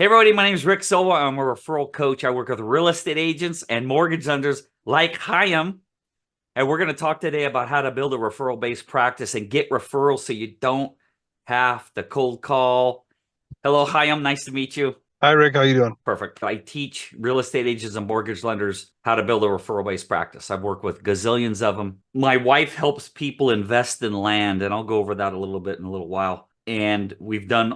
Hey everybody, my name is Rick Silva. I'm a referral coach. I work with real estate agents and mortgage lenders like Chaim. And we're going to talk today about how to build a referral-based practice and get referrals so you don't have to cold call. Hello, Chaim. Nice to meet you. Hi, Rick. How you doing? Perfect. I teach real estate agents and mortgage lenders how to build a referral-based practice. I've worked with gazillions of them. My wife helps people invest in land, and I'll go over that a little bit in a little while. And we've done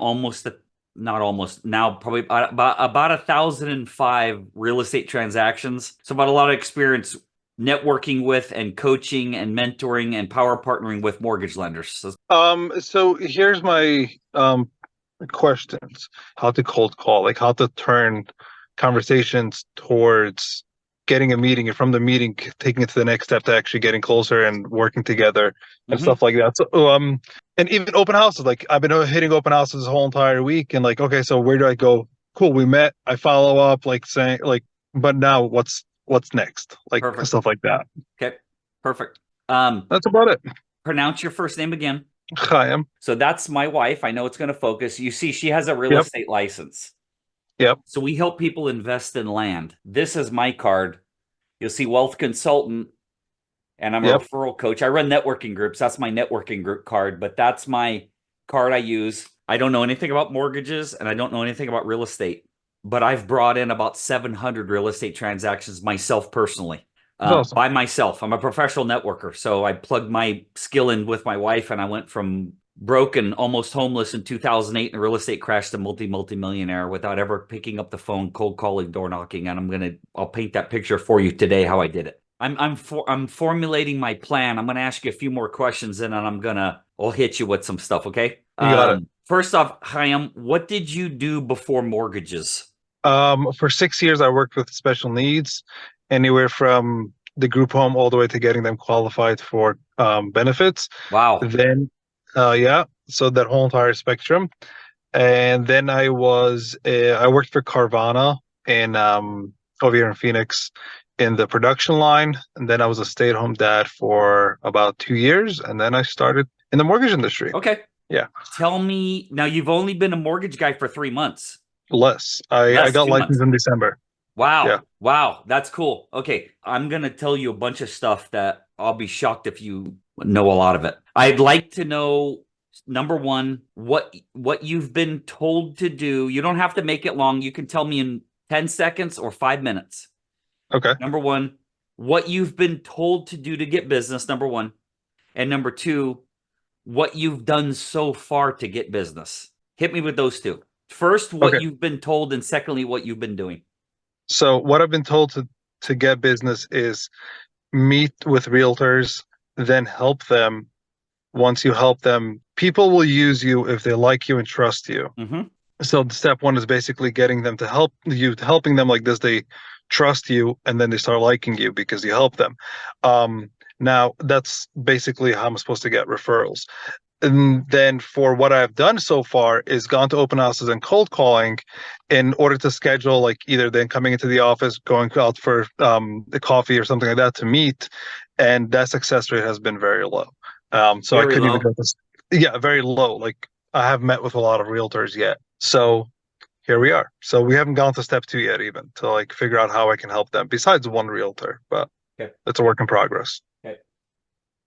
probably about 1,005 real estate transactions. So about a lot of experience networking with and coaching and mentoring and power partnering with mortgage lenders. So here's my questions. How to cold call, like how to turn conversations towards getting a meeting, and from the meeting taking it to the next step to actually getting closer and working together and stuff like that. So and even open houses, like I've been hitting open houses this whole entire week, and like, okay, so where do I go? Cool, we met, I follow up, like saying like, but now what's next? Like Perfect. stuff like that. Okay, perfect. That's about it. Pronounce your first name again. Chaim. So that's my wife. I know it's going to focus. You see, she has a real Yep. estate license. Yep. So we help people invest in land. This is my card. You'll see wealth consultant, and I'm a Yep. referral coach. I run networking groups. That's my networking group card, but that's my card I use. I don't know anything about mortgages, and I don't know anything about real estate, but I've brought in about 700 real estate transactions myself personally. That's awesome. By myself. I'm a professional networker. So I plugged my skill in with my wife, and I went from broken, almost homeless in 2008 in a real estate crash to multi-millionaire without ever picking up the phone, cold calling, door knocking. And I'll paint that picture for you today, how I did it. I'm formulating my plan. I'm going to ask you a few more questions, and then I'll hit you with some stuff. Okay. You got it. First off, Chaim, what did you do before mortgages? For 6 years, I worked with special needs, anywhere from the group home all the way to getting them qualified for benefits. Wow. Then, yeah, so that whole entire spectrum. And then I worked for Carvana in over here in Phoenix in the production line. And then I was a stay-at-home dad for about 2 years. And then I started in the mortgage industry. Okay. Yeah. Tell me, now you've only been a mortgage guy for 3 months. Less. I got 2 licensed months. in December. Wow. Yeah. Wow. That's cool. Okay. I'm going to tell you a bunch of stuff that I'll be shocked if you know a lot of it. I'd like to know, number one, what you've been told to do. You don't have to make it long. You can tell me in 10 seconds or 5 minutes. Okay. Number one, what you've been told to do to get business, number one. And number two, what you've done so far to get business. Hit me with those two. First, what you've been told, and secondly, what you've been doing. So what I've been told to get business is meet with realtors, then help them. Once you help them, people will use you if they like you and trust you. So step one is basically getting them to help you, helping them like this. They trust you, and then they start liking you because you help them. Now that's basically how I'm supposed to get referrals. And then for what I've done so far is gone to open houses and cold calling in order to schedule, like either then coming into the office, going out for a coffee or something like that to meet. And that success rate has been very low. So I couldn't even go this. Yeah, very low. Like I haven't met with a lot of realtors yet. So here we are. So we haven't gone to step 2 yet, even to like figure out how I can help them besides one realtor, but it's a work in progress. Okay.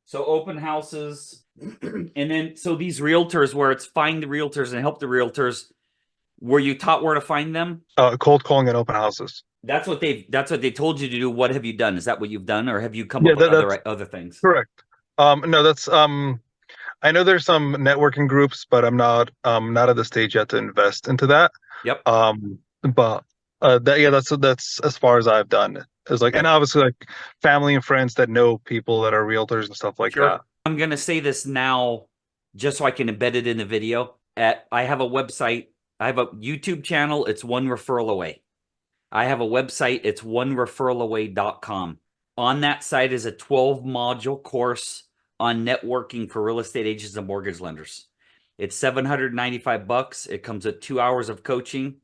So open houses, and then so these realtors, where it's find the realtors and help the realtors, were you taught where to find them? Cold calling and open houses. That's what they told you to do. What have you done? Is that what you've done, or have you come up with other things? Correct. No, that's I know there's some networking groups, but I'm not at the stage yet to invest into that. Yep. But that's as far as I've done. It's like, and obviously like family and friends that know people that are realtors and stuff like that. I'm gonna say this now, just so I can embed it in the video. I have a website. I have a YouTube channel. It's One Referral Away. I have a website. It's onereferralaway.com. On that site is a 12-module course on networking for real estate agents and mortgage lenders. It's $795. It comes with 2 hours of coaching.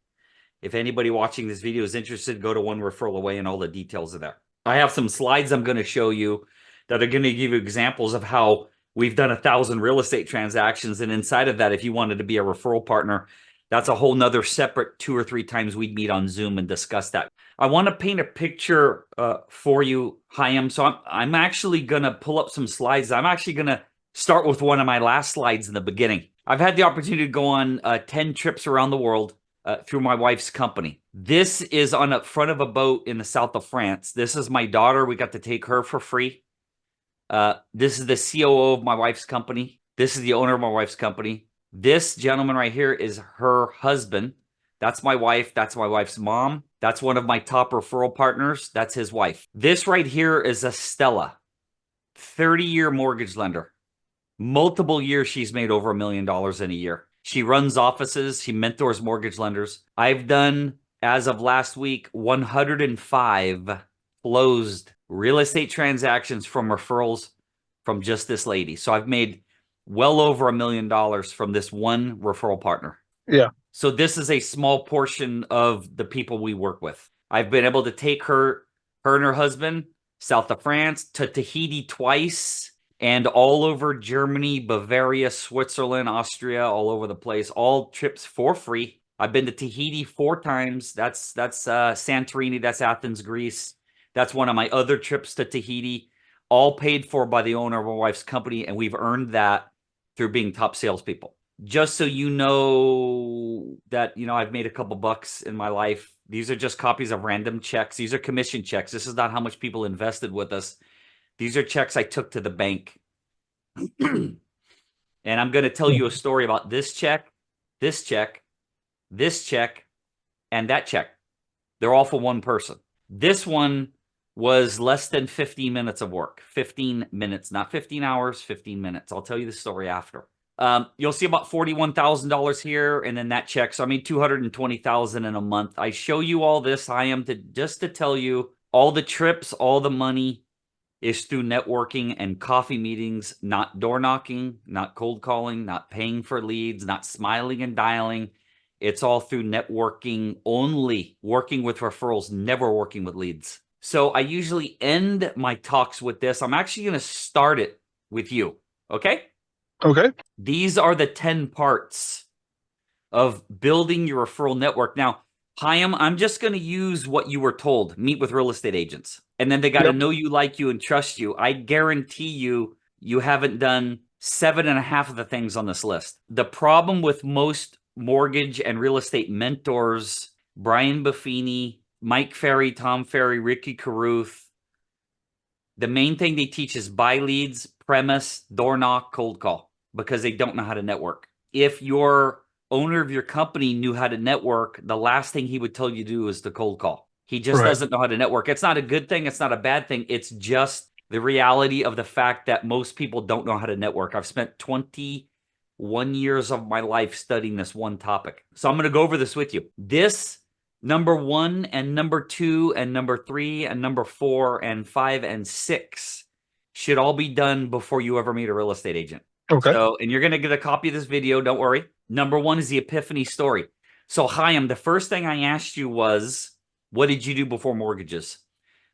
If anybody watching this video is interested, go to One Referral Away and all the details are there. I have some slides I'm going to show you that are going to give you examples of how we've done 1,000 real estate transactions. And inside of that, if you wanted to be a referral partner, That's a whole nother separate 2 or 3 times we'd meet on Zoom and discuss that. I want to paint a picture for you, Chaim. So I'm actually going to pull up some slides. I'm actually going to start with one of my last slides in the beginning. I've had the opportunity to go on 10 trips around the world through my wife's company. This is on the front of a boat in the south of France. This is my daughter. We got to take her for free. This is the COO of my wife's company. This is the owner of my wife's company. This gentleman right here is her husband. That's my wife. That's my wife's mom. That's one of my top referral partners. That's his wife. This right here is Estella, 30-year mortgage lender. Multiple years she's made over $1 million in a year. She runs offices. She mentors mortgage lenders. I've done, as of last week, 105 closed real estate transactions from referrals from just this lady. So I've made well over $1 million from this one referral partner. Yeah. So this is a small portion of the people we work with. I've been able to take her and her husband south of France to Tahiti twice and all over Germany, Bavaria, Switzerland, Austria, all over the place, all trips for free. I've been to Tahiti 4 times. That's Santorini, that's Athens, Greece. That's one of my other trips to Tahiti, all paid for by the owner of my wife's company, and we've earned that through being top salespeople. Just so you know that, I've made a couple bucks in my life. These are just copies of random checks. These are commission checks. This is not how much people invested with us. These are checks I took to the bank. And I'm going to tell you a story about this check, this check, this check, and that check. They're all for one person. This one was less than 15 minutes of work. 15 minutes, not 15 hours, 15 minutes. I'll tell you the story after. You'll see about $41,000 here, and then that check. So I made $220,000 in a month. I show you all this. I am just to tell you all the trips, all the money is through networking and coffee meetings, not door knocking, not cold calling, not paying for leads, not smiling and dialing. It's all through networking only, working with referrals, never working with leads. So I usually end my talks with this. I'm actually going to start it with you. Okay? Okay. These are the 10 parts of building your referral network. Now, Chaim, I'm just going to use what you were told. Meet with real estate agents. And then they got to know you, like you, and trust you. I guarantee you, you haven't done 7.5 of the things on this list. The problem with most mortgage and real estate mentors, Brian Buffini, Mike Ferry, Tom Ferry, Ricky Carruth, the main thing they teach is buy leads, premise, door knock, cold call, because they don't know how to network. If your owner of your company knew how to network, the last thing he would tell you to do is to cold call. He just doesn't know how to network. It's not a good thing. It's not a bad thing. It's just the reality of the fact that most people don't know how to network. I've spent 21 years of my life studying this one topic. So I'm going to go over this with you. This number 1 and number 2 and number 3 and number 4 and 5 and 6 should all be done before you ever meet a real estate agent. Okay. So, and you're going to get a copy of this video. Don't worry. Number 1 is the Epiphany story. So, Chaim, the first thing I asked you was, what did you do before mortgages?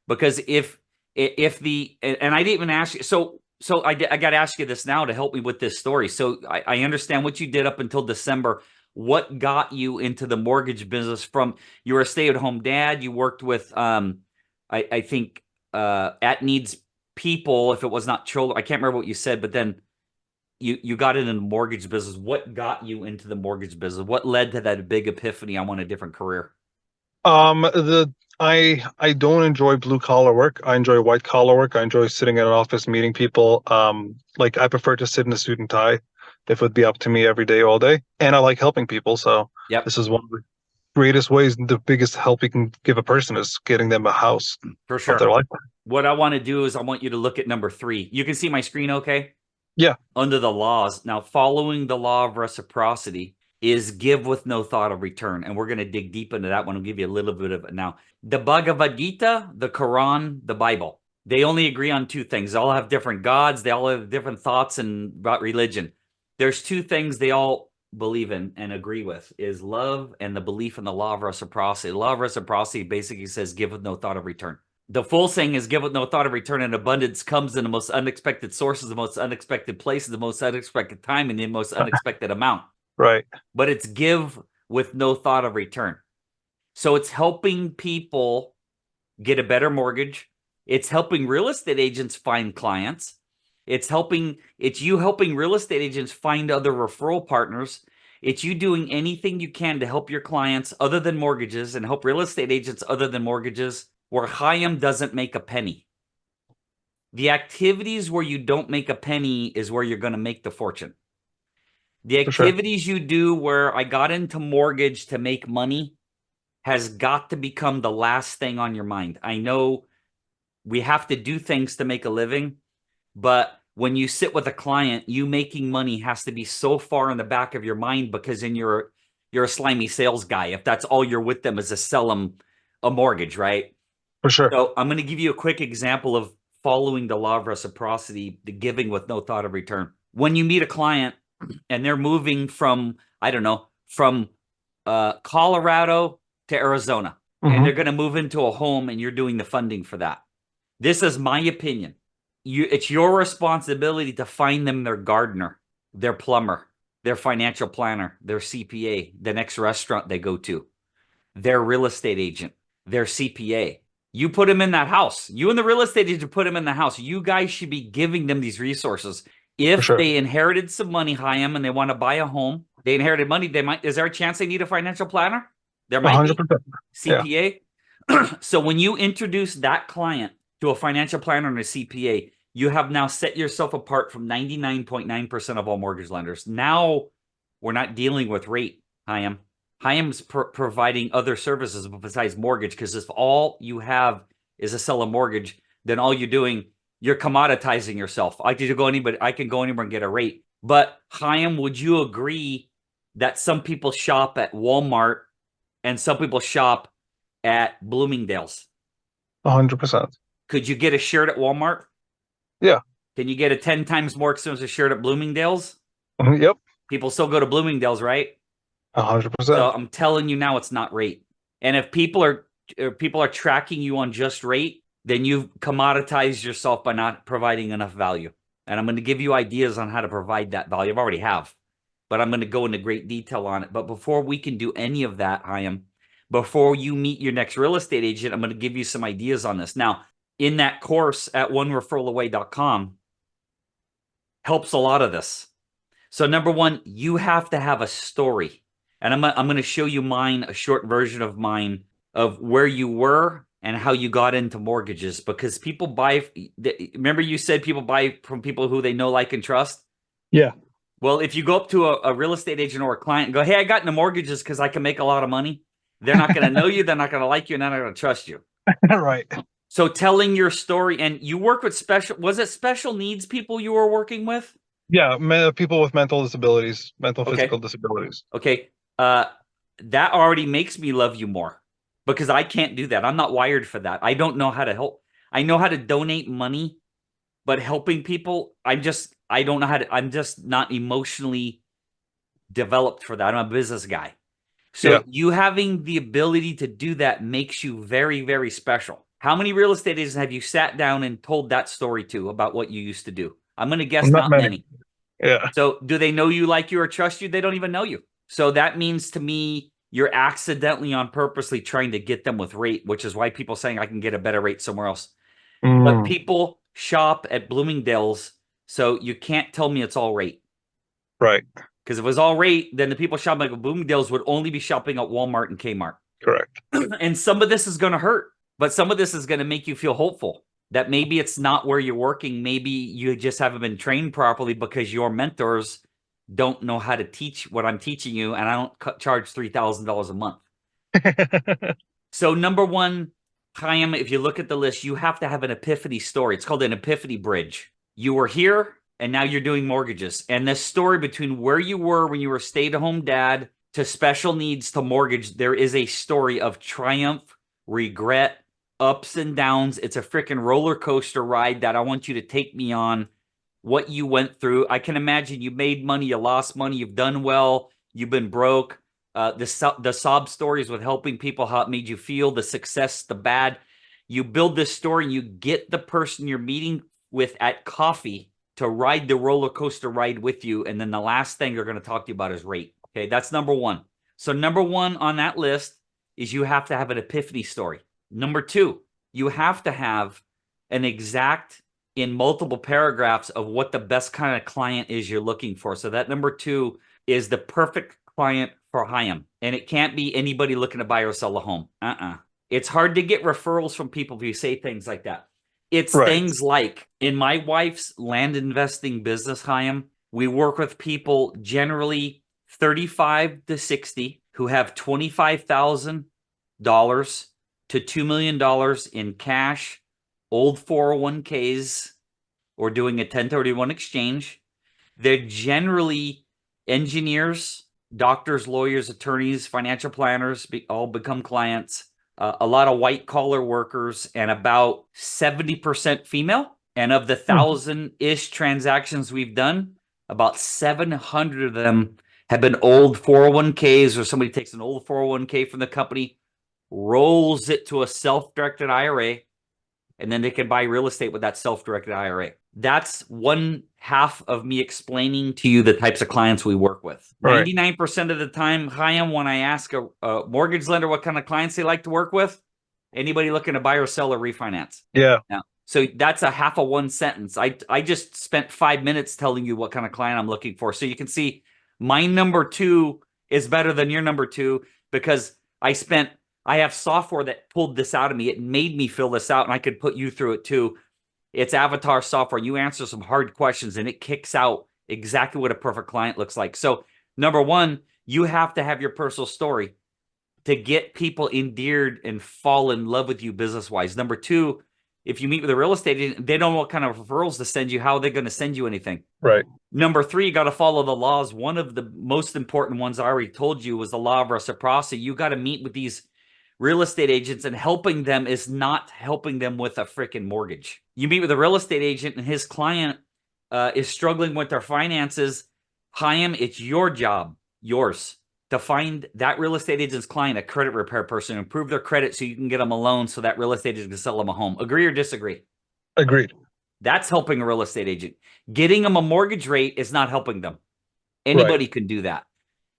Because if the, and I didn't even ask you, so I got to ask you this now to help me with this story. So I understand what you did up until December. What got you into the mortgage business? From, you were a stay-at-home dad. You worked with, I think, at needs people, if it was not children. I can't remember what you said, but then you got into the mortgage business. What got you into the mortgage business? What led to that big epiphany? I want a different career. I don't enjoy blue collar work. I enjoy white collar work. I enjoy sitting in an office meeting people. Like I prefer to sit in a suit and tie if it would be up to me every day, all day. And I like helping people. So this is one of the greatest ways, the biggest help you can give a person is getting them a house for sure of their lifetime. What I want to do is I want you to look at number 3. You can see my screen okay? Yeah. Under the laws. Now, following the law of reciprocity is give with no thought of return. And we're going to dig deep into that one. I'll give you a little bit of it now. The Bhagavad Gita, the Quran, the Bible, they only agree on 2 things. They all have different gods. They all have different thoughts about religion. There's 2 things they all believe in and agree with, is love and the belief in the law of reciprocity. The law of reciprocity basically says give with no thought of return. The full saying is give with no thought of return, and abundance comes in the most unexpected sources, the most unexpected places, the most unexpected time, and the most unexpected amount. Right. But it's give with no thought of return. So it's helping people get a better mortgage. It's helping real estate agents find clients. It's you helping real estate agents find other referral partners. It's you doing anything you can to help your clients other than mortgages and help real estate agents other than mortgages where Chaim doesn't make a penny. The activities where you don't make a penny is where you're going to make the fortune. The activities you do where I got into mortgage to make money has got to become the last thing on your mind. I know we have to do things to make a living, but when you sit with a client, you making money has to be so far in the back of your mind because then you're a slimy sales guy. If that's all you're with them is to sell them a mortgage, right? For sure. So I'm going to give you a quick example of following the law of reciprocity, the giving with no thought of return. When you meet a client and they're moving from, I don't know, from Colorado to Arizona, and they're going to move into a home and you're doing the funding for that. This is my opinion. It's your responsibility to find them their gardener, their plumber, their financial planner, their CPA, the next restaurant they go to, their real estate agent, their CPA. You put them in that house. You and the real estate agent put them in the house. You guys should be giving them these resources. If they inherited some money, Chaim, and they want to buy a home, they inherited money, is there a chance they need a financial planner? There might 100%. Be. CPA. Yeah. So when you introduce that client to a financial planner and a CPA, you have now set yourself apart from 99.9% of all mortgage lenders. Now we're not dealing with rate, Chaim. Chaim's providing other services besides mortgage, because if all you have is to sell a mortgage, then all you're doing, you're commoditizing yourself. I can go anywhere and get a rate. But Chaim, would you agree that some people shop at Walmart and some people shop at Bloomingdale's? 100%. Could you get a shirt at Walmart? Yeah. Can you get a 10 times more expensive shirt at Bloomingdale's? Yep. People still go to Bloomingdale's, right? 100%. So I'm telling you now, it's not rate. And if people are tracking you on just rate, then you've commoditized yourself by not providing enough value. And I'm going to give you ideas on how to provide that value. I already have, but I'm going to go into great detail on it. But before we can do any of that, Chaim, before you meet your next real estate agent, I'm going to give you some ideas on this. Now, in that course at onereferralaway.com helps a lot of this. So number one, you have to have a story. And I'm going to show you mine, a short version of mine, of where you were and how you got into mortgages. Because people buy, remember you said people buy from people who they know, like, and trust? Yeah. Well, if you go up to a real estate agent or a client and go, hey, I got into mortgages because I can make a lot of money, they're not going to know you, they're not going to like you, and they're not going to trust you. Right. So telling your story, and you work with was it special needs people you were working with? Yeah, people with mental disabilities, physical disabilities. Okay. That already makes me love you more because I can't do that. I'm not wired for that. I don't know how to help. I know how to donate money, but helping people, I don't know how to, I'm just not emotionally developed for that. I'm a business guy. So you having the ability to do that makes you very, very special. How many real estate agents have you sat down and told that story to about what you used to do? I'm going to guess not many. Yeah. So do they know you, like you, or trust you? They don't even know you. So that means to me, you're accidentally on purposely trying to get them with rate, which is why people saying I can get a better rate somewhere else. But people shop at Bloomingdale's, so you can't tell me it's all rate. Right. Because if it was all rate, then the people shopping at Bloomingdale's would only be shopping at Walmart and Kmart. Correct. And some of this is going to hurt, but some of this is going to make you feel hopeful that maybe it's not where you're working. Maybe you just haven't been trained properly because your mentors don't know how to teach what I'm teaching you, and I don't charge $3,000 a month. So number one, Chaim, if you look at the list, you have to have an epiphany story. It's called an epiphany bridge. You were here, and now you're doing mortgages. And this story between where you were when you were a stay-at-home dad to special needs to mortgage, there is a story of triumph, regret, ups and downs. It's a freaking roller coaster ride that I want you to take me on. What you went through. I can imagine you made money, you lost money, you've done well, you've been broke. The sob stories with helping people, how it made you feel, the success, the bad. You build this story and you get the person you're meeting with at coffee to ride the roller coaster ride with you. And then the last thing they're going to talk to you about is rate. Okay, that's number one. So number one on that list is you have to have an epiphany story. Number two, you have to have an exact in multiple paragraphs of what the best kind of client is you're looking for. So that number two is the perfect client for Chaim. And it can't be anybody looking to buy or sell a home. It's hard to get referrals from people if you say things like that. It's Right. things like in my wife's land investing business, Chaim, we work with people generally 35 to 60 who have $25,000 to $2 million in cash, old 401ks, or doing a 1031 exchange. They're generally engineers, doctors, lawyers, attorneys, financial planners, all become clients. A lot of white collar workers, and about 70% female. And of the 1,000-ish transactions we've done, about 700 of them have been old 401ks, or somebody takes an old 401k from the company, rolls it to a self-directed IRA, and then they can buy real estate with that self-directed IRA. That's one half of me explaining to you the types of clients we work with. Right. 99% of the time, Chaim, when I ask a mortgage lender what kind of clients they like to work with, anybody looking to buy or sell or refinance. Yeah. Now, so that's a half of one sentence. I just spent 5 minutes telling you what kind of client I'm looking for. So you can see my number two is better than your number two because I have software that pulled this out of me. It made me fill this out, and I could put you through it too. It's avatar software. You answer some hard questions, and it kicks out exactly what a perfect client looks like. So number one, you have to have your personal story to get people endeared and fall in love with you business-wise. Number two, if you meet with a real estate agent, they don't know what kind of referrals to send you. How are they going to send you anything? Right. Number three, you got to follow the laws. One of the most important ones I already told you was the law of reciprocity. You got to meet with these real estate agents, and helping them is not helping them with a freaking mortgage. You meet with a real estate agent and his client is struggling with their finances. Chaim, it's your job, yours, to find that real estate agent's client a credit repair person, improve their credit so you can get them a loan so that real estate agent can sell them a home. Agree or disagree? Agreed. That's helping a real estate agent. Getting them a mortgage rate is not helping them. Anybody can do that.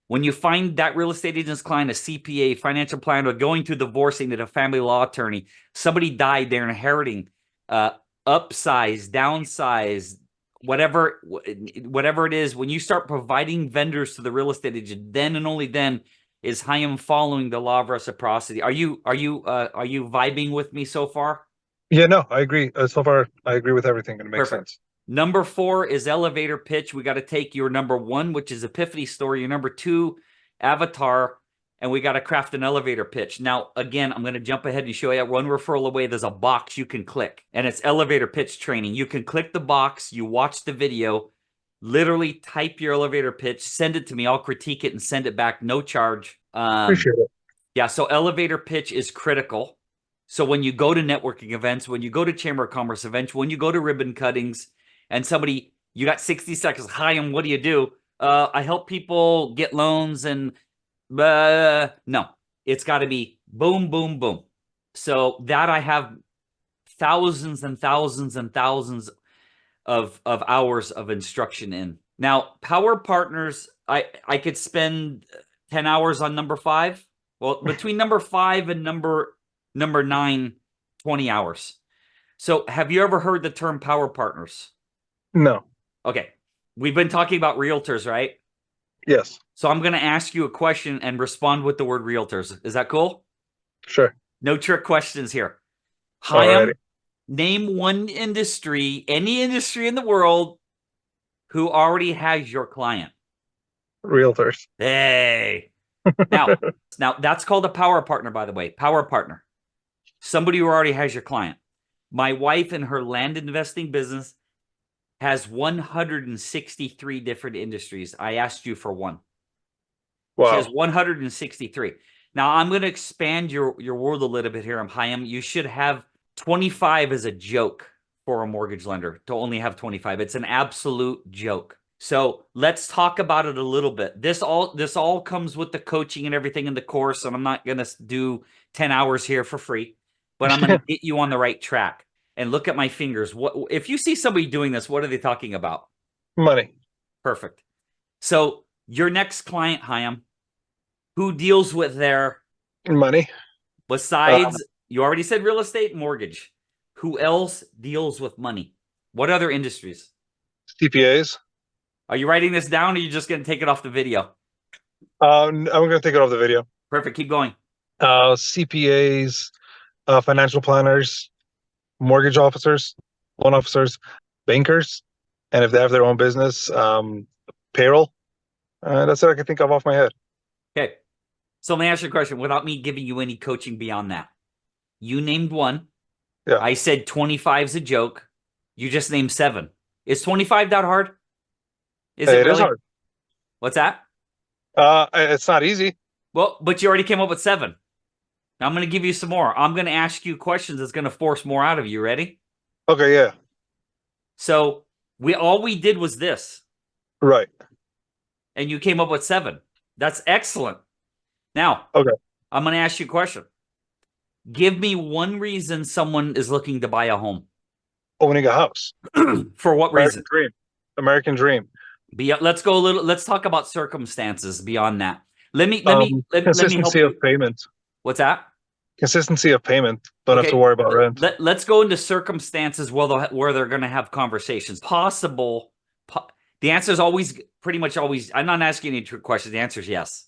When you find that real estate agent's client, a CPA, financial planner, going through divorcing, at a family law attorney, somebody died, they're inheriting, upsize, downsize, whatever it is. When you start providing vendors to the real estate agent, then and only then is Chaim following the law of reciprocity. Are you vibing with me so far? Yeah, no, I agree. So far, I agree with everything, and it makes Perfect. sense. Number four is elevator pitch. We got to take your number one, which is epiphany story, your number two, avatar, and we got to craft an elevator pitch. Now, again, I'm going to jump ahead and show you one referral away. There's a box you can click, and it's elevator pitch training. You can click the box, you watch the video, literally type your elevator pitch, send it to me. I'll critique it and send it back, no charge. Appreciate it. Yeah, so elevator pitch is critical. So when you go to networking events, when you go to Chamber of Commerce events, when you go to ribbon cuttings, and somebody, you got 60 seconds. Chaim, what do you do? I help people get loans, and no, it's got to be boom, boom, boom. So that I have thousands and thousands and thousands of hours of instruction in. Now, power partners, I could spend 10 hours on number five. Well, between number five and number 9, 20 hours. So have you ever heard the term power partners? No. Okay. We've been talking about realtors, right? Yes. So I'm going to ask you a question and respond with the word realtors. Is that cool? Sure. No trick questions here. Alrighty. Chaim, name one industry, any industry in the world, who already has your client. Realtors. Hey. Now that's called a power partner, by the way. Power partner. Somebody who already has your client. My wife in her land investing business has 163 different industries. I asked you for one. Wow. She has 163. Now, I'm going to expand your world a little bit here, Chaim. You should have 25 as a joke for a mortgage lender to only have 25. It's an absolute joke. So let's talk about it a little bit. This all comes with the coaching and everything in the course, and I'm not going to do 10 hours here for free, but I'm going to get you on the right track. And look at my fingers. What if you see somebody doing this? What are they talking about? Money. Perfect. So your next client, Chaim, Who deals with their, Money. besides, you already said real estate, mortgage. Who else deals with money? What other industries? CPAs. Are you writing this down or are you just going to take it off the video? I'm going to take it off the video. Perfect. Keep going. CPAs, financial planners, mortgage officers, loan officers, bankers, and if they have their own business, payroll. That's what I can think of off my head. Okay. So let me ask you a question without me giving you any coaching beyond that. You named one. Yeah. I said 25 is a joke. You just named 7. Is 25 that hard? Is it It really? is hard. What's that? It's not easy. Well, but you already came up with 7. Now I'm going to give you some more. I'm going to ask you questions that's going to force more out of you. Ready? Okay, yeah. So all we did was this. Right. And you came up with 7. That's excellent. Now, okay, I'm going to ask you a question. Give me one reason someone is looking to buy a home. Owning a house. For what reason? American dream. Let's go a little. Let's talk about circumstances beyond that. Let me consistency help of payment. What's that? Consistency of payment. Don't have to worry about rent. Let's go into circumstances where they're going to have conversations. Possible. The answer is always pretty much always. I'm not asking any trick questions. The answer is yes.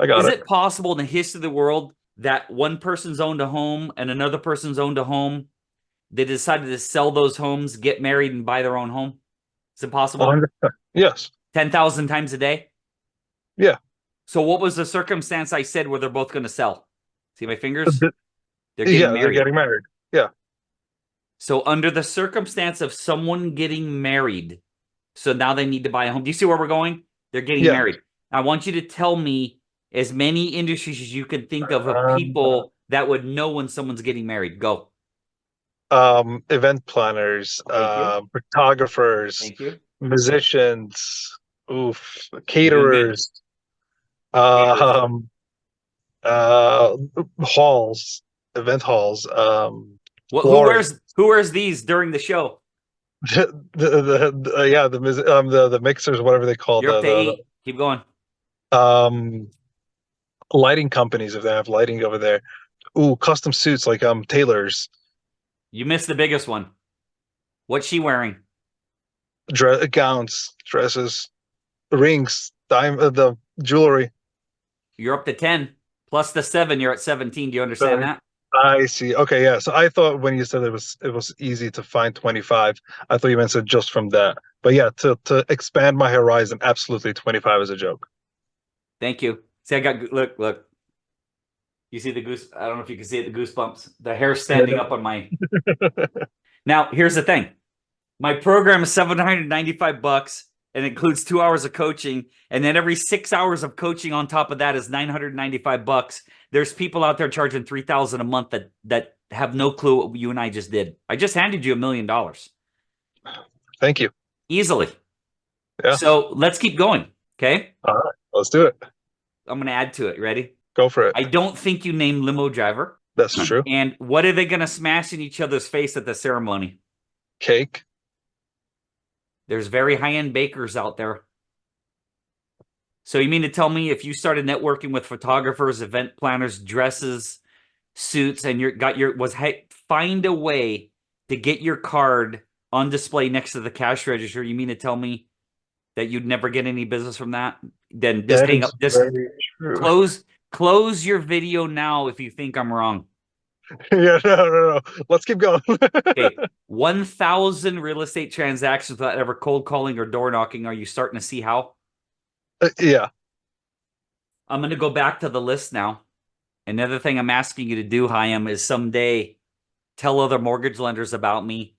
I got it. Is it possible in the history of the world that one person's owned a home and another person's owned a home? They decided to sell those homes, get married, and buy their own home. Is it possible? 100%. Yes. 10,000 times a day? Yeah. So what was the circumstance I said where they're both going to sell? See my fingers? They're getting married. Yeah. So under the circumstance of someone getting married, so now they need to buy a home. Do you see where we're going? They're getting married. I want you to tell me as many industries as you can think of people that would know when someone's getting married. Go. Event planners, photographers, Thank you. Musicians, caterers, halls, event halls, who wears these during the show? the mixers, whatever they call You're up to 8. Keep going. Lighting companies, if they have lighting over there. Custom suits like tailors. You missed the biggest one. What's she wearing? Gowns, dresses, rings, the jewelry. You're up to 10 plus the 7. You're at 17. Do you understand that? I see. Okay, yeah. So I thought when you said it was easy to find 25, I thought you meant so just from that. But yeah, to expand my horizon, absolutely 25 is a joke. Thank you. See, I got look. You see the goose? I don't know if you can see it, the goosebumps. The hair standing up on my. Now, here's the thing. My program is $795 and includes 2 hours of coaching. And then every 6 hours of coaching on top of that is $995. There's people out there charging $3,000 a month that have no clue what you and I just did. I just handed you $1 million. Thank you. Easily. Yeah. So let's keep going. Okay. All right. Let's do it. I'm going to add to it. Ready? Go for it. I don't think you named limo driver. That's true. And what are they going to smash in each other's face at the ceremony? Cake. There's very high-end bakers out there. So you mean to tell me if you started networking with photographers, event planners, dresses, suits, and find a way to get your card on display next to the cash register, you mean to tell me that you'd never get any business from that? Then just hang up. Just close your video now if you think I'm wrong. Yeah, no. Let's keep going. Okay, 1,000 real estate transactions without ever cold calling or door knocking. Are you starting to see how? Yeah. I'm going to go back to the list now. Another thing I'm asking you to do, Chaim, is someday tell other mortgage lenders about me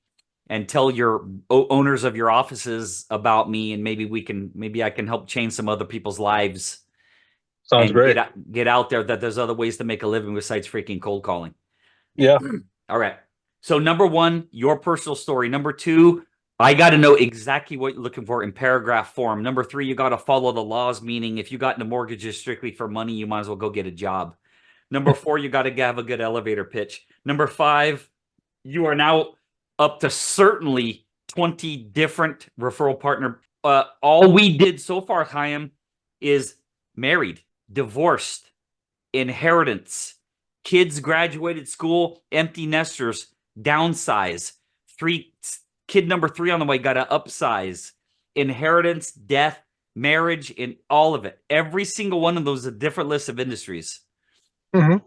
and tell your owners of your offices about me, and maybe I can help change some other people's lives. Sounds great. Get out there that there's other ways to make a living besides freaking cold calling. Yeah. All right. So number 1, your personal story. Number 2, I got to know exactly what you're looking for in paragraph form. Number 3, you got to follow the laws, meaning if you got into mortgages strictly for money, you might as well go get a job. Number 4, you got to have a good elevator pitch. Number 5, you are now up to certainly 20 different referral partner. All we did so far, Chaim, is married. divorced, inheritance, kids graduated school, empty nesters, downsize, kid number 3 on the way, got to upsize, inheritance, death, marriage, in all of it. Every single one of those is a different list of industries. Mm-hmm.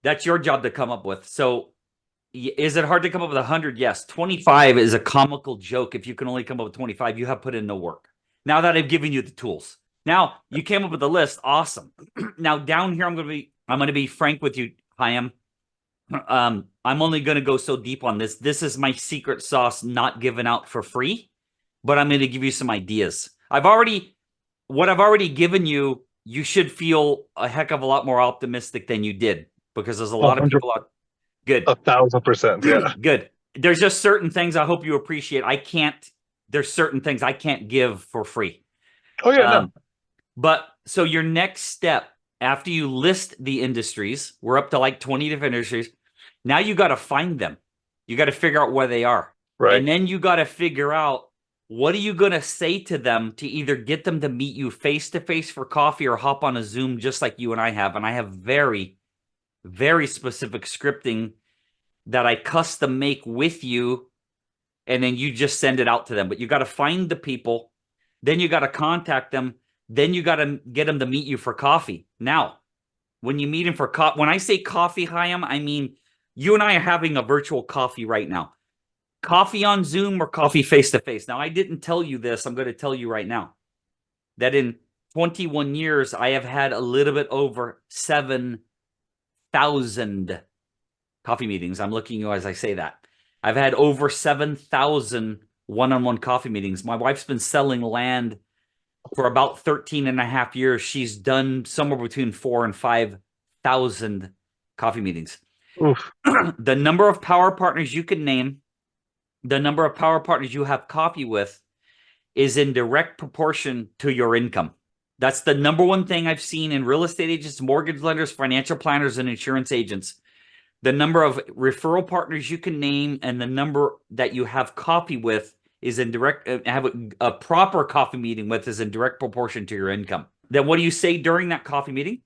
That's your job to come up with. So is it hard to come up with 100? Yes. 25 is a comical joke. If you can only come up with 25, you have put in no work. Now that I've given you the tools. Now you came up with a list. Awesome. Now down here, I'm going to be frank with you, Chaim. I'm only going to go so deep on this. This is my secret sauce, not given out for free, but I'm going to give you some ideas. What I've already given you, you should feel a heck of a lot more optimistic than you did, because there's a lot of 100, people out. Good. 1,000%. Yeah. Good. There's just certain things I hope you appreciate. There's certain things I can't give for free. Oh yeah, no. But so your next step after you list the industries, we're up to like 20 different industries. Now you got to find them. You got to figure out where they are. Right. And then you got to figure out, what are you going to say to them to either get them to meet you face to face for coffee or hop on a Zoom just like you and I have. And I have very, very specific scripting that I custom make with you, and then you just send it out to them. But you got to find the people, then you got to contact them, then you got to get them to meet you for coffee. Now, when you meet them for coffee, when I say coffee, Chaim, I mean you and I are having a virtual coffee right now. Coffee on Zoom or coffee face-to-face. Now, I didn't tell you this. I'm going to tell you right now that in 21 years, I have had a little bit over 7,000 coffee meetings. I'm looking at you as I say that. I've had over 7,000 one-on-one coffee meetings. My wife's been selling land for about 13 and a half years. She's done somewhere between 4,000 and 5,000 coffee meetings. Oof. The number of power partners you can name, the number of power partners you have coffee with, is in direct proportion to your income. That's the number one thing I've seen in real estate agents, mortgage lenders, financial planners, and insurance agents. The number of referral partners you can name and the number that you have coffee with is in direct, have a proper coffee meeting with is in direct proportion to your income. Then what do you say during that coffee meeting?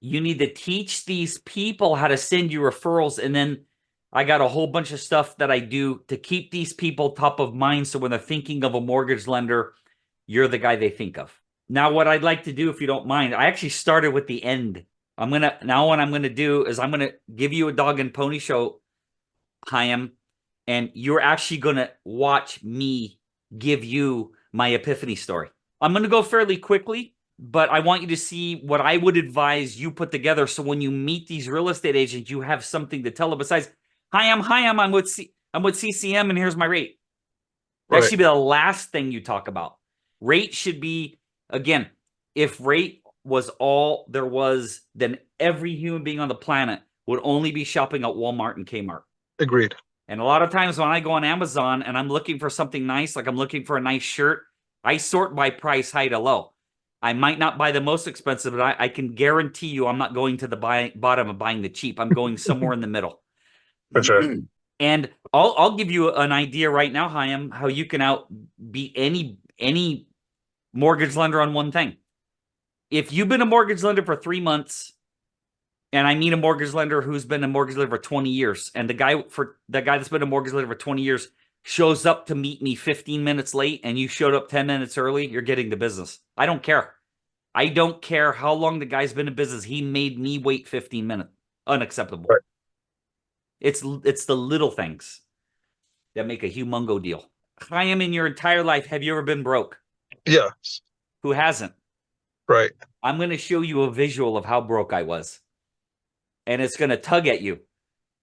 You need to teach these people how to send you referrals. And then I got a whole bunch of stuff that I do to keep these people top of mind. So when they're thinking of a mortgage lender, you're the guy they think of. Now, what I'd like to do, if you don't mind, I actually started with the end. What I'm going to do is I'm going to give you a dog and pony show, Chaim, and you're actually going to watch me give you my epiphany story. I'm going to go fairly quickly, but I want you to see what I would advise you put together. So when you meet these real estate agents, you have something to tell them besides, Chaim, I'm with CCM and here's my rate. That should be the last thing you talk about. Rate should be, again, if rate was all there was, then every human being on the planet would only be shopping at Walmart and Kmart. Agreed. And a lot of times when I go on Amazon and I'm looking for something nice, like I'm looking for a nice shirt, I sort by price, high to low. I might not buy the most expensive, but I can guarantee you I'm not going to the bottom of buying the cheap. I'm going somewhere in the middle. For sure. And I'll give you an idea right now, Chaim, how you can outbeat any mortgage lender on one thing. If you've been a mortgage lender for 3 months, and I meet a mortgage lender who's been a mortgage lender for 20 years, and the guy that's been a mortgage lender for 20 years shows up to meet me 15 minutes late, and you showed up 10 minutes early, you're getting the business. I don't care. I don't care how long the guy's been in business. He made me wait 15 minutes. Unacceptable. Right. It's the little things that make a humongo deal. Chaim, in your entire life, have you ever been broke? Yes. Who hasn't? Right. I'm going to show you a visual of how broke I was. And it's going to tug at you.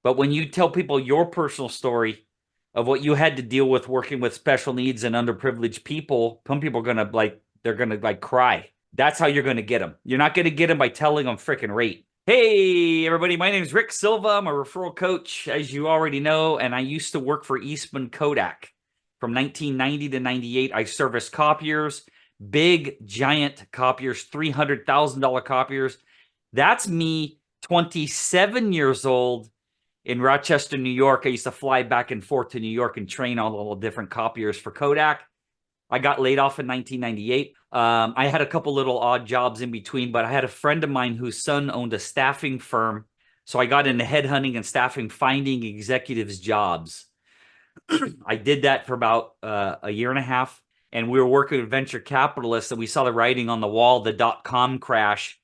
But when you tell people your personal story of what you had to deal with working with special needs and underprivileged people, some people are going to cry. That's how you're going to get them. You're not going to get them by telling them frickin' rate. Hey, everybody. My name is Rick Silva. I'm a referral coach, as you already know, and I used to work for Eastman Kodak. From 1990 to 98, I serviced copiers, big, giant copiers, $300,000 copiers. That's me, 27 years old, in Rochester, New York. I used to fly back and forth to New York and train all the different copiers for Kodak. I got laid off in 1998. I had a couple little odd jobs in between, but I had a friend of mine whose son owned a staffing firm. So I got into headhunting and staffing, finding executives jobs. I did that for about a year and a half. And we were working with venture capitalists, and we saw the writing on the wall, the dot-com crash,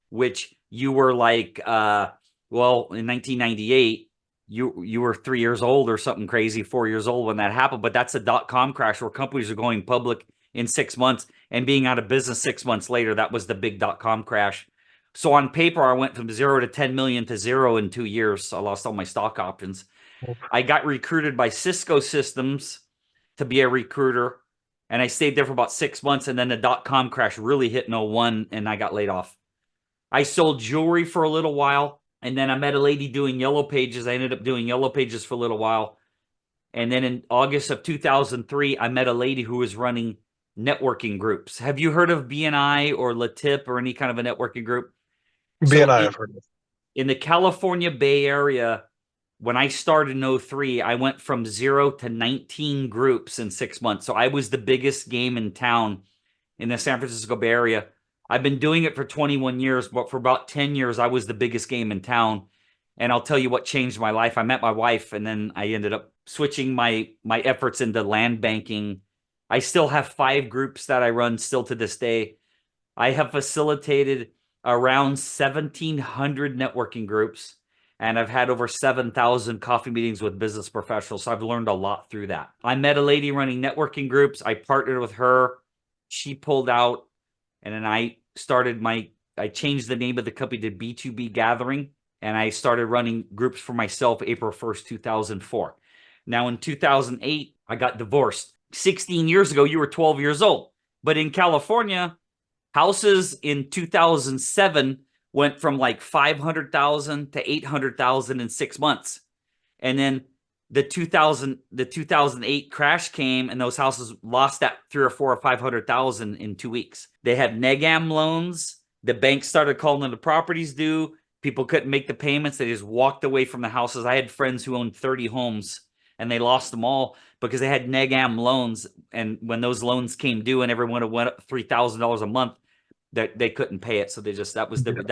which you were like, well, in 1998, you were 3 years old or something crazy, 4 years old when that happened. But that's a dot-com crash where companies are going public in 6 months and being out of business 6 months later. That was the big dot-com crash. So on paper, I went from 0 to 10 million to 0 in 2 years. I lost all my stock options. I got recruited by Cisco Systems to be a recruiter, and I stayed there for about 6 months, and then the dot-com crash really hit in 01, and I got laid off. I sold jewelry for a little while, and then I met a lady doing Yellow Pages. I ended up doing Yellow Pages for a little while. And then in August of 2003, I met a lady who was running networking groups. Have you heard of BNI or Latip or any kind of a networking group? So BNI, I've heard of. in the California Bay Area, when I started in 03, I went from 0 to 19 groups in 6 months. So I was the biggest game in town in the San Francisco Bay Area. I've been doing it for 21 years, but for about 10 years, I was the biggest game in town. And I'll tell you what changed my life. I met my wife, and then I ended up switching my efforts into land banking. I still have 5 groups that I run still to this day. I have facilitated around 1,700 networking groups, and I've had over 7,000 coffee meetings with business professionals. So I've learned a lot through that. I met a lady running networking groups. I partnered with her. She pulled out, and then I changed the name of the company to B2B Gathering, and I started running groups for myself April 1st, 2004. Now in 2008, I got divorced. 16 years ago, you were 12 years old. But in California, houses in 2007 went from like 500,000 to 800,000 in 6 months. And then the 2008 crash came, and those houses lost that 3 or 4 or 500,000 in 2 weeks. They had negam loans. The bank started calling the properties due. People couldn't make the payments. They just walked away from the houses. I had friends who owned 30 homes, and they lost them all because they had negam loans. And when those loans came due and everyone went up $3,000 a month, they couldn't pay it. So that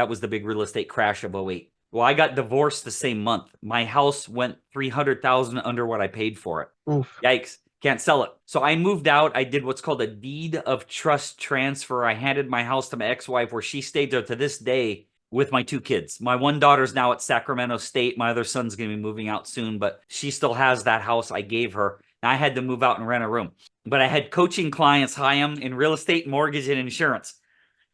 was the big real estate crash of 08. Well, I got divorced the same month. My house went 300,000 under what I paid for it. Oof. Yikes. Can't sell it. So I moved out. I did what's called a deed of trust transfer. I handed my house to my ex-wife, where she stayed there to this day with my 2 kids. My one daughter's now at Sacramento State. My other son's going to be moving out soon, but she still has that house I gave her. And I had to move out and rent a room. But I had coaching clients, Chaim, in real estate, mortgage, and insurance.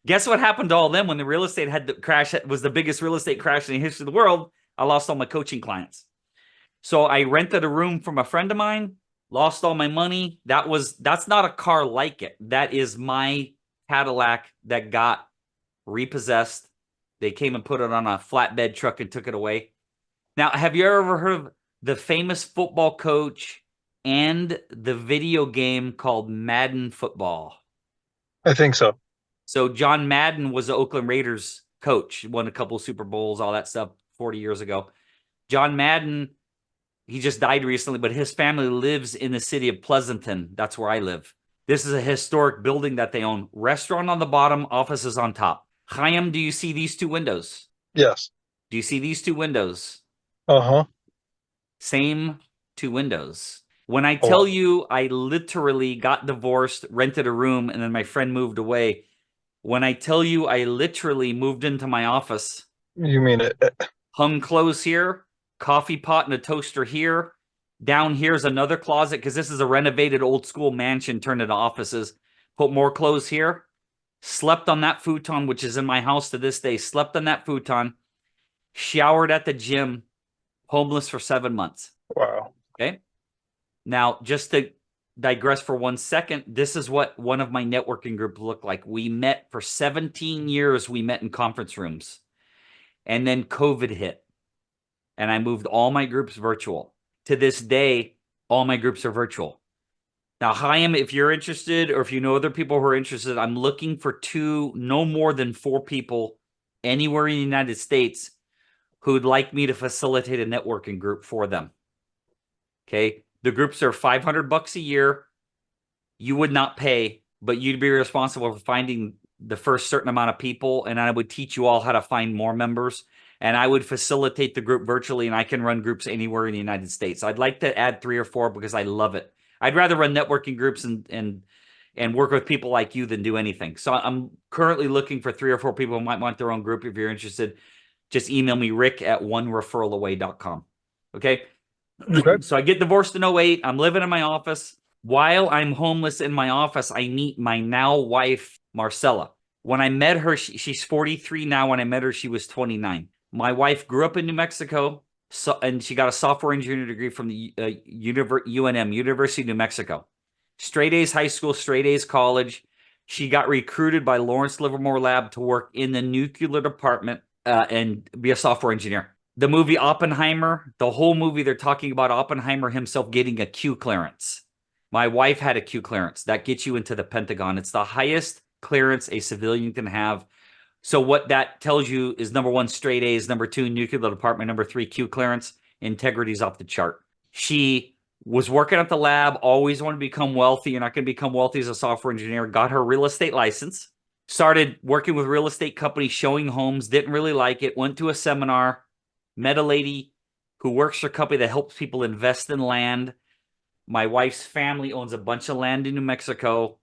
Guess what happened to all of them when the real estate had the crash? It was the biggest real estate crash in the history of the world. I lost all my coaching clients. So I rented a room from a friend of mine, lost all my money. That's not a car like it. That is my Cadillac that got repossessed. They came and put it on a flatbed truck and took it away. Now, have you ever heard of the famous football coach and the video game called Madden Football? I think so. So John Madden was the Oakland Raiders coach, won a couple of Super Bowls, all that stuff 40 years ago. John Madden, he just died recently, but his family lives in the city of Pleasanton. That's where I live. This is a historic building that they own. Restaurant on the bottom, offices on top. Chaim, do you see these 2 windows? Yes. Do you see these 2 windows? Uh-huh. Same 2 windows. When I Oh, tell wow. you I literally got divorced, rented a room, and then my friend moved away. When I tell you I literally moved into my office, You mean it? hung clothes here, coffee pot and a toaster here. Down here's another closet because this is a renovated old school mansion turned into offices. Put more clothes here. Slept on that futon, which is in my house to this day. Slept on that futon. Showered at the gym. Homeless for 7 months. Wow. Okay. Now, just to digress for 1 second, this is what one of my networking groups looked like. We met for 17 years. We met in conference rooms. And then COVID hit. And I moved all my groups virtual. To this day, all my groups are virtual. Now, Chaim, if you're interested, or if you know other people who are interested, I'm looking for no more than 4 people anywhere in the United States who'd like me to facilitate a networking group for them. Okay. The groups are $500 a year. You would not pay, but you'd be responsible for finding the first certain amount of people, and I would teach you all how to find more members. And I would facilitate the group virtually, and I can run groups anywhere in the United States. I'd like to add 3 or 4 because I love it. I'd rather run networking groups and work with people like you than do anything. So I'm currently looking for 3 or 4 people who might want their own group. If you're interested, just email me, rick@onereferralaway.com. Okay. Okay. So I get divorced in 08. I'm living in my office. While I'm homeless in my office, I meet my now wife, Marcella. When I met her, she's 43 now. When I met her, she was 29. My wife grew up in New Mexico, and she got a software engineering degree from the UNM, University of New Mexico. Straight A's high school, straight A's college. She got recruited by Lawrence Livermore Lab to work in the nuclear department and be a software engineer. The movie Oppenheimer, the whole movie, they're talking about Oppenheimer himself getting a Q clearance. My wife had a Q clearance. That gets you into the Pentagon. It's the highest clearance a civilian can have. So what that tells you is, number 1, straight A's, number 2, nuclear department, number 3, Q clearance. Integrity's off the chart. She was working at the lab, always wanted to become wealthy. You're not going to become wealthy as a software engineer. Got her real estate license. Started working with real estate companies, showing homes. Didn't really like it. Went to a seminar. Met a lady who works for a company that helps people invest in land. My wife's family owns a bunch of land in New Mexico.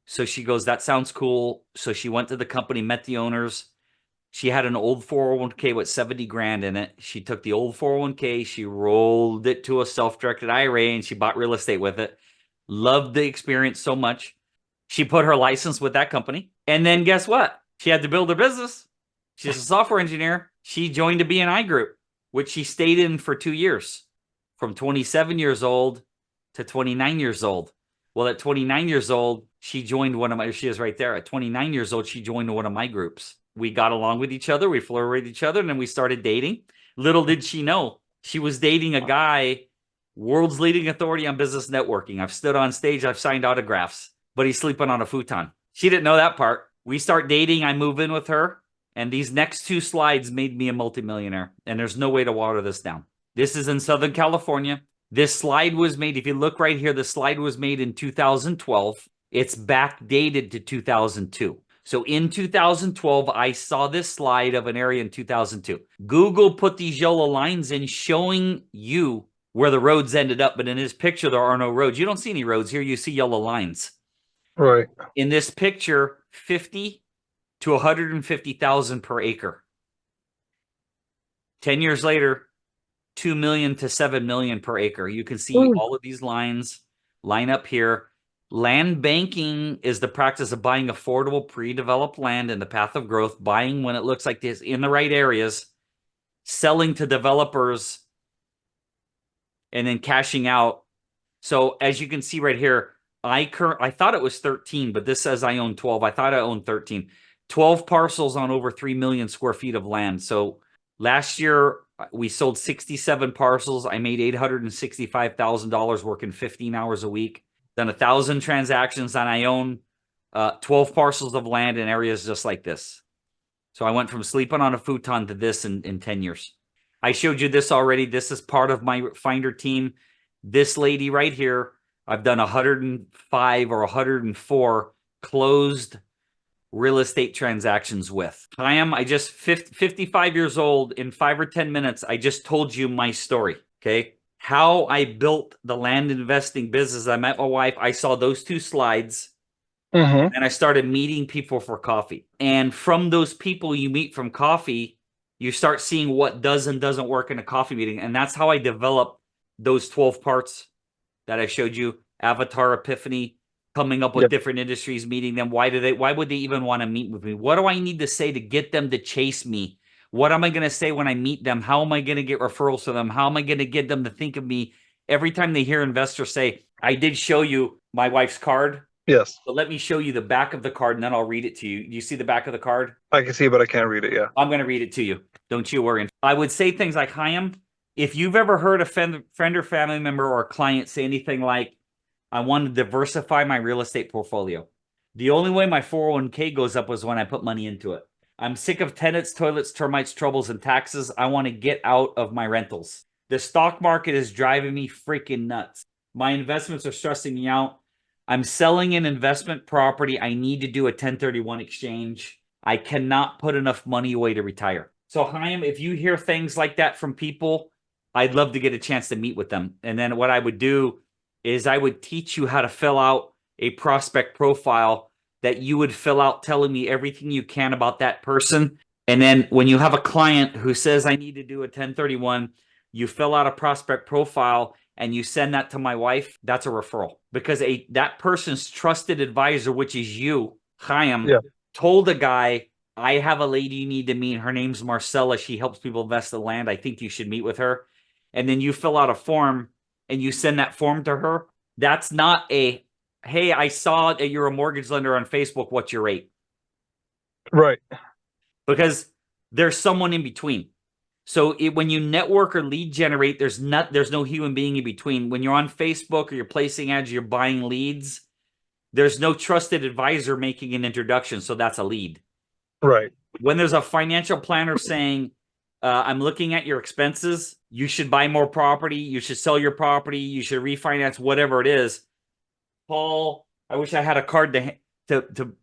So she goes, that sounds cool. So she went to the company, met the owners. She had an old 401k with 70 grand in it. She took the old 401k, she rolled it to a self-directed IRA, and she bought real estate with it. Loved the experience so much. She put her license with that company. And then guess what? She had to build her business. She's a software engineer. She joined a BNI group, which she stayed in for 2 years, from 27 years old to 29 years old. Well, at 29 years old, she joined one of my, she is right there. At 29 years old, she joined one of my groups. We got along with each other. We flirted with each other, and then we started dating. Little did she know, she was dating a guy, world's leading authority on business networking. I've stood on stage, I've signed autographs, but he's sleeping on a futon. She didn't know that part. We start dating. I move in with her. And these next 2 slides made me a multimillionaire. And there's no way to water this down. This is in Southern California. This slide was made, if you look right here, the slide was made in 2012. It's backdated to 2002. So in 2012, I saw this slide of an area in 2002. Google put these yellow lines in, showing you where the roads ended up. But in this picture, there are no roads. You don't see any roads here. You see yellow lines. Right. In this picture, 50 to 150,000 per acre. 10 years later, 2 million to 7 million per acre. You can see all of these lines line up here. Land banking is the practice of buying affordable, pre-developed land in the path of growth, buying when it looks like this in the right areas, selling to developers, and then cashing out. So as you can see right here, I thought it was 13, but this says I own 12. I thought I owned 13. 12 parcels on over 3 million square feet of land. So last year, we sold 67 parcels. I made $865,000 working 15 hours a week. Done 1,000 transactions, and I own 12 parcels of land in areas just like this. So I went from sleeping on a futon to this in 10 years. I showed you this already. This is part of my Finder team. This lady right here, I've done 105 or 104 closed real estate transactions with. Chaim, I just 55 years old. In 5 or 10 minutes, I just told you my story, okay? How I built the land investing business. I met my wife. I saw those 2 slides, and I started meeting people for coffee. And from those people you meet from coffee, you start seeing what does and doesn't work in a coffee meeting. And that's how I developed those 12 parts that I showed you. Avatar, Epiphany, coming up with different industries, meeting them. Why would they even want to meet with me? What do I need to say to get them to chase me? What am I going to say when I meet them? How am I going to get referrals to them? How am I going to get them to think of me every time they hear investors say, I did show you my wife's card. Yes. But let me show you the back of the card, and then I'll read it to you. Do you see the back of the card? I can see, but I can't read it. Yeah. I'm going to read it to you. Don't you worry. I would say things like, Chaim, if you've ever heard a friend or family member or a client say anything like, I want to diversify my real estate portfolio. The only way my 401k goes up was when I put money into it. I'm sick of tenants, toilets, termites, troubles, and taxes. I want to get out of my rentals. The stock market is driving me freaking nuts. My investments are stressing me out. I'm selling an investment property. I need to do a 1031 exchange. I cannot put enough money away to retire. So, Chaim, if you hear things like that from people, I'd love to get a chance to meet with them. And then what I would do is I would teach you how to fill out a prospect profile that you would fill out telling me everything you can about that person. And then when you have a client who says, I need to do a 1031, you fill out a prospect profile and you send that to my wife. That's a referral because that person's trusted advisor, which is you, Chaim, Yeah. told a guy, I have a lady you need to meet. Her name's Marcella. She helps people invest in land. I think you should meet with her. And then you fill out a form and you send that form to her. That's not a, hey, I saw that you're a mortgage lender on Facebook. What's your rate? Right. Because there's someone in between. So when you network or lead generate, there's no human being in between. When you're on Facebook or you're placing ads, you're buying leads, there's no trusted advisor making an introduction. So that's a lead. Right. When there's a financial planner saying, I'm looking at your expenses, you should buy more property, you should sell your property, you should refinance, whatever it is, I wish I had a card to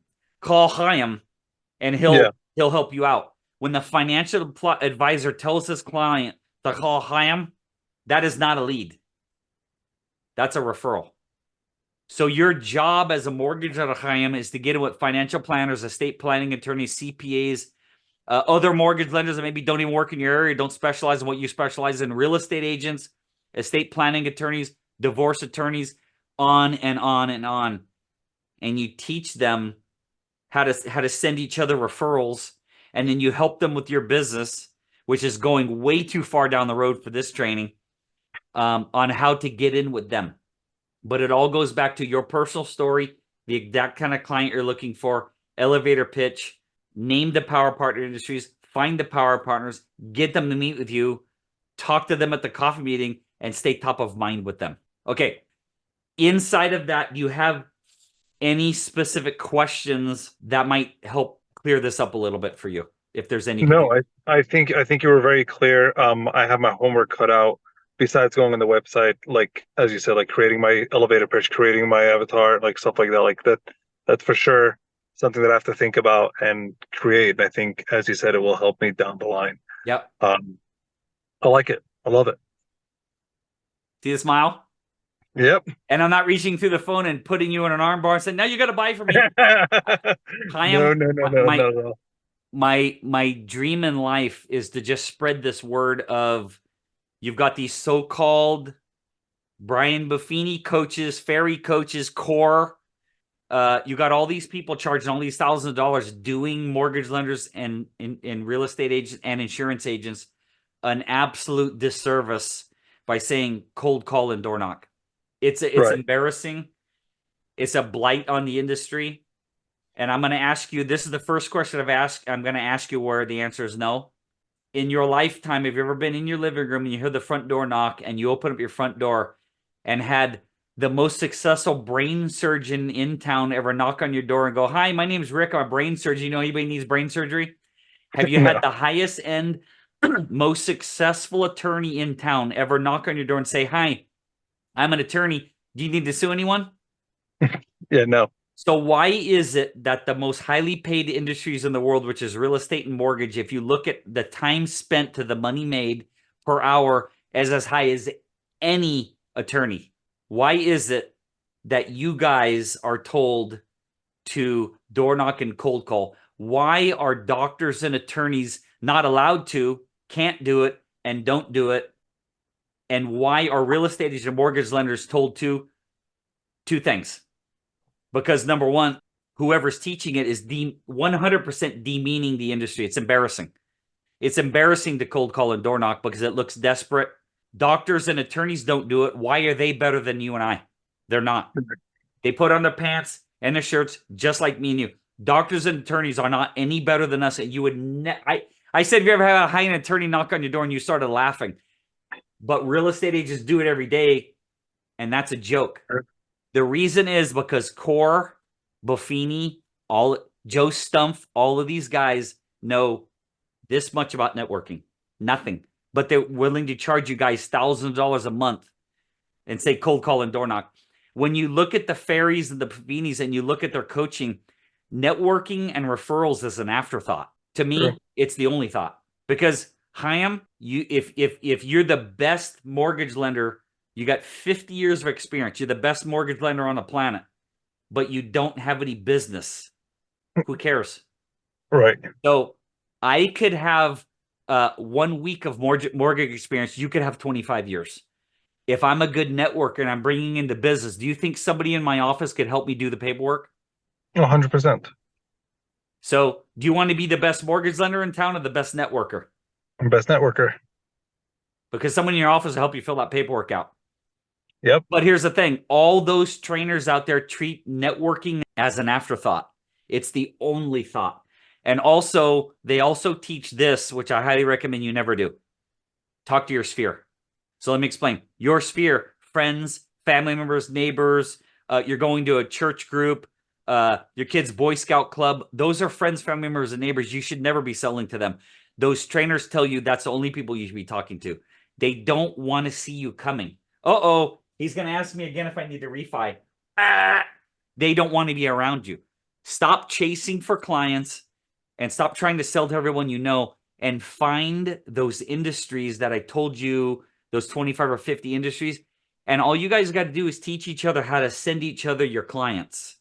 call Chaim and Yeah. he'll help you out. When the financial advisor tells his client to call Chaim, that is not a lead. That's a referral. So your job as a mortgage at a Chaim is to get in with financial planners, estate planning attorneys, CPAs, other mortgage lenders that maybe don't even work in your area, don't specialize in what you specialize in, real estate agents, estate planning attorneys, divorce attorneys, on and on and on. And you teach them how to send each other referrals, and then you help them with your business, which is going way too far down the road for this training, on how to get in with them. But it all goes back to your personal story, the exact kind of client you're looking for, elevator pitch, name the power partner industries, find the power partners, get them to meet with you, talk to them at the coffee meeting, and stay top of mind with them. Okay. Inside of that, do you have any specific questions that might help clear this up a little bit for you? If there's any No, confusion. I think you were very clear. I have my homework cut out. Besides going on the website, like as you said, like creating my elevator pitch, creating my avatar, like stuff like that. Like that's for sure something that I have to think about and create. I think, as you said, it will help me down the line. Yep. I like it. I love it. See the smile? Yep. And I'm not reaching through the phone and putting you in an armbar and saying, "Now you got to buy for me." No, Chaim, no, no, no, my no, my dream in life is to just spread this word of you've got these so-called Brian Buffini coaches, fairy coaches, core. You got all these people charging all these thousands of dollars doing mortgage lenders and in real estate agents and insurance agents an absolute disservice by saying cold call and door knock. It's Right. embarrassing. It's a blight on the industry. And I'm going to ask you, this is the first question I've asked. I'm going to ask you where the answer is no. In your lifetime, have you ever been in your living room and you hear the front door knock and you open up your front door and had the most successful brain surgeon in town ever knock on your door and go, "Hi, my name's Rick. I'm a brain surgeon. You know anybody needs brain surgery?" Have you had No. the highest end, most successful attorney in town ever knock on your door and say, "Hi, I'm an attorney. Do you need to sue anyone?" Yeah, no. So why is it that the most highly paid industries in the world, which is real estate and mortgage, if you look at the time spent to the money made per hour as high as any attorney, why is it that you guys are told to door knock and cold call? Why are doctors and attorneys not allowed to, can't do it, and don't do it? And why are real estate agents and mortgage lenders told to? Two things. Because number one, whoever's teaching it is 100% demeaning the industry. It's embarrassing. It's embarrassing to cold call and door knock because it looks desperate. Doctors and attorneys don't do it. Why are they better than you and I? They're not. They put on their pants and their shirts just like me and you. Doctors and attorneys are not any better than us. And you would, I said, have you ever had a high-end attorney knock on your door and you started laughing? But real estate agents do it every day, and that's a joke. The reason is because Core, Buffini, Joe Stumpf, all of these guys know this much about networking. Nothing. But they're willing to charge you guys thousands of dollars a month and say cold call and door knock. When you look at the Ferries and the Pavinis and you look at their coaching, networking and referrals is an afterthought. To me, True. it's the only thought. Because Chaim, if you're the best mortgage lender, you got 50 years of experience, you're the best mortgage lender on the planet, but you don't have any business, who cares? Right. So I could have 1 week of mortgage experience. You could have 25 years. If I'm a good networker and I'm bringing into business, do you think somebody in my office could help me do the paperwork? 100%. So do you want to be the best mortgage lender in town or the best networker? I'm best networker. Because someone in your office will help you fill that paperwork out. Yep. But here's the thing. All those trainers out there treat networking as an afterthought. It's the only thought. And also, they also teach this, which I highly recommend you never do. Talk to your sphere. So let me explain. Your sphere, friends, family members, neighbors, you're going to a church group, your kid's Boy Scout club. Those are friends, family members, and neighbors. You should never be selling to them. Those trainers tell you that's the only people you should be talking to. They don't want to see you coming. Uh-oh, he's going to ask me again if I need to refi. They don't want to be around you. Stop chasing for clients and stop trying to sell to everyone you know, and find those industries that I told you, those 25 or 50 industries. And all you guys got to do is teach each other how to send each other your clients.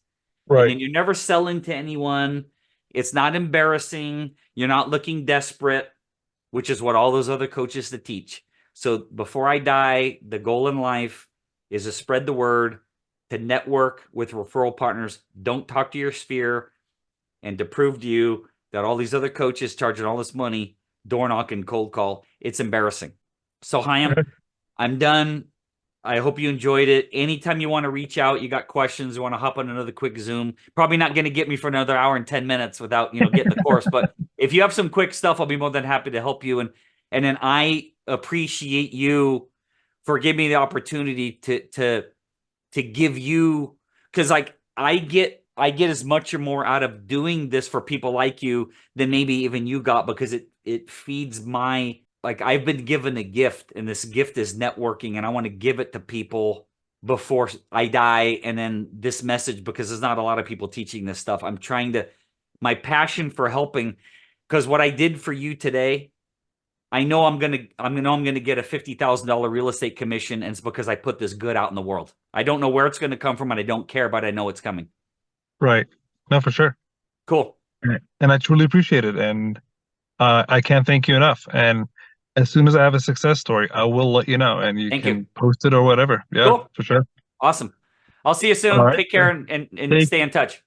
And Right. then you're never selling to anyone. It's not embarrassing. You're not looking desperate, which is what all those other coaches to teach. So before I die, the goal in life is to spread the word, to network with referral partners. Don't talk to your sphere, and to prove to you that all these other coaches charging all this money, door knock and cold call, it's embarrassing. So Chaim, I'm done. I hope you enjoyed it. Anytime you want to reach out, you got questions, you want to hop on another quick Zoom. Probably not going to get me for another hour and 10 minutes without, getting the course. But if you have some quick stuff, I'll be more than happy to help you. And then I appreciate you for giving me the opportunity to give you, because like I get as much or more out of doing this for people like you than maybe even you got, because it feeds my, like, I've been given a gift, and this gift is networking, and I want to give it to people before I die. And then this message, because there's not a lot of people teaching this stuff. I'm trying to, my passion for helping, because what I did for you today, I know I'm gonna get a $50,000 real estate commission, and it's because I put this good out in the world. I don't know where it's gonna come from, and I don't care, but I know it's coming. Right. No, for sure. Cool. And I truly appreciate it. And I can't thank you enough. And as soon as I have a success story, I will let you know, and you Thank can you. post it or whatever. Yeah, Cool. for sure. Awesome. I'll see you All soon. right. Take care and Thank, stay in touch.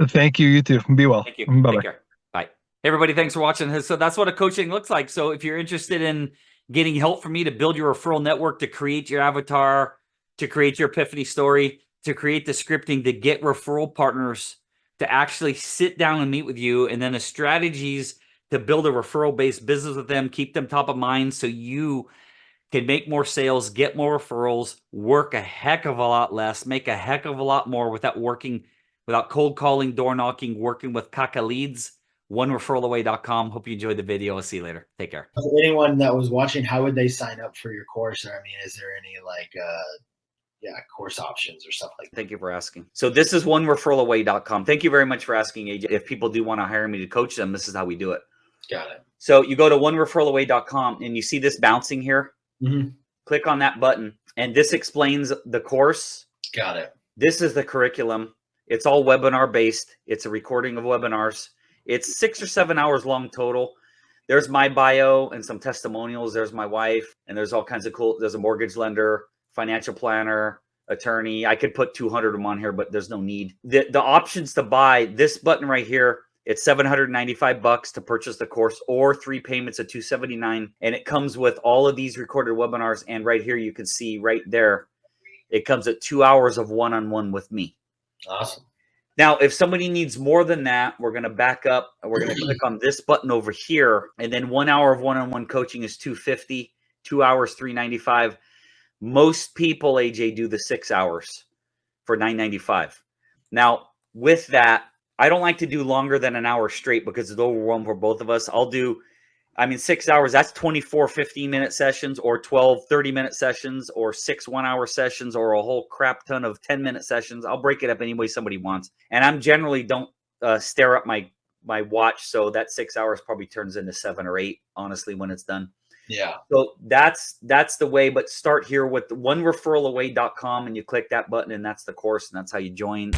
thank you. You too. Be well. Thank you. Bye Take bye. care. Bye. Hey, everybody, thanks for watching. So that's what a coaching looks like. So if you're interested in getting help from me to build your referral network, to create your avatar, to create your epiphany story, to create the scripting, to get referral partners, to actually sit down and meet with you, and then the strategies to build a referral-based business with them, keep them top of mind so you can make more sales, get more referrals, work a heck of a lot less, make a heck of a lot more without cold calling, door knocking, working with Kaka leads. OneReferralAway.com. Hope you enjoyed the video. I'll see you later. Take care. For anyone that was watching, how would they sign up for your course? Or I mean, is there any course options or stuff like that? Thank you for asking. So this is OneReferralAway.com. Thank you very much for asking, AJ. If people do want to hire me to coach them, this is how we do it. Got it. So you go to OneReferralAway.com and you see this bouncing here. Mm-hmm. Click on that button, and this explains the course. Got it. This is the curriculum. It's all webinar based. It's a recording of webinars. It's 6 or 7 hours long total. There's my bio and some testimonials. There's my wife, and there's all kinds of cool. There's a mortgage lender, financial planner, attorney. I could put 200 of them on here, but there's no need. The options to buy, this button right here, it's $795 to purchase the course, or 3 payments of $279. And it comes with all of these recorded webinars. And right here, you can see right there, it comes at 2 hours of one-on-one with me. Awesome. Now, if somebody needs more than that, we're going to back up. We're going to click on this button over here. And then 1 hour of one-on-one coaching is $250, 2 hours, $395. Most people, AJ, do the 6 hours for $995. Now, with that, I don't like to do longer than an hour straight because it's overwhelming for both of us. I'll do I mean, 6 hours, that's 24 15-minute sessions or 12 30-minute sessions or 6 1-hour sessions or a whole crap ton of 10-minute sessions. I'll break it up any way somebody wants. And I'm generally don't stare at my watch. So that 6 hours probably turns into 7 or 8, honestly, when it's done. Yeah. So that's the way, but start here with onereferralaway.com and you click that button and that's the course and that's how you join.